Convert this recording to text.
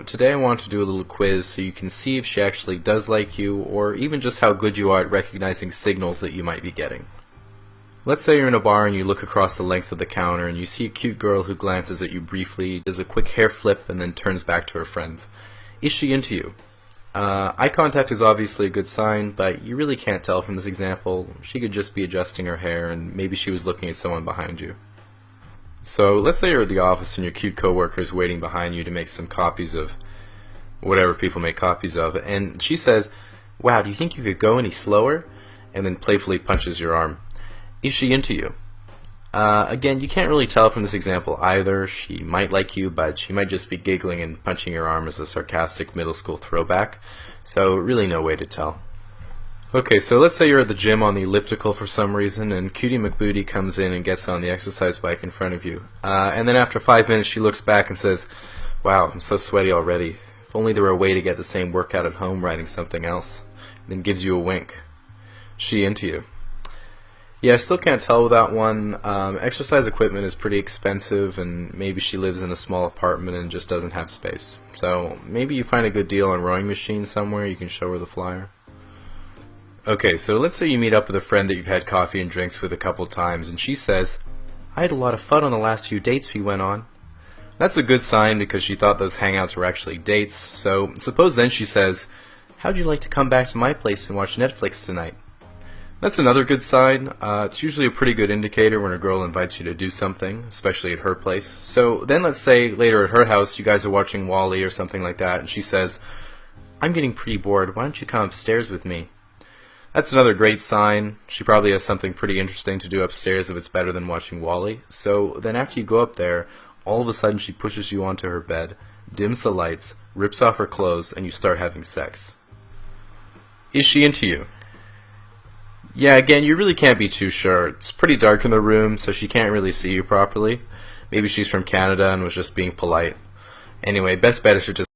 So today I want to do a little quiz so you can see if she actually does like you, or even just how good you are at recognizing signals that you might be getting. Let's say you're in a bar and you look across the length of the counter and you see a cute girl who glances at you briefly, does a quick hair flip, and then turns back to her friends. Is she into you? Eye contact is obviously a good sign, but you really can't tell from this example. She could just be adjusting her hair, and maybe she was looking at someone behind you. So let's say you're at the office and your cute coworker is waiting behind you to make some copies of whatever people make copies of, and she says, "Wow, do you think you could go any slower?" and then playfully punches your arm. Is she into you? Again, you can't really tell from this example either. She might like you, but she might just be giggling and punching your arm as a sarcastic middle school throwback, so really no way to tell. Okay, so let's say you're at the gym on the elliptical for some reason, and Cutie McBooty comes in and gets on the exercise bike in front of you. And then after 5 minutes she looks back and says, "Wow, I'm so sweaty already. If only there were a way to get the same workout at home writing something else." And then gives you a wink. She into you? Yeah, I still can't tell with that one. Exercise equipment is pretty expensive, and maybe she lives in a small apartment and just doesn't have space. So maybe you find a good deal on rowing machines somewhere, you can show her the flyer. Okay, so let's say you meet up with a friend that you've had coffee and drinks with a couple times, and she says, "I had a lot of fun on the last few dates we went on." That's a good sign because she thought those hangouts were actually dates, so suppose then she says, "How'd you like to come back to my place and watch Netflix tonight?" That's another good sign. It's usually a pretty good indicator when a girl invites you to do something, especially at her place. So then let's say later at her house you guys are watching Wall-E or something like that, and she says, "I'm getting pretty bored, why don't you come upstairs with me?" That's another great sign. She probably has something pretty interesting to do upstairs if it's better than watching Wall-E. So then after you go up there, all of a sudden she pushes you onto her bed, dims the lights, rips off her clothes, and you start having sex. Is she into you? Yeah, again, you really can't be too sure. It's pretty dark in the room, so she can't really see you properly. Maybe she's from Canada and was just being polite. Anyway, best bet is to just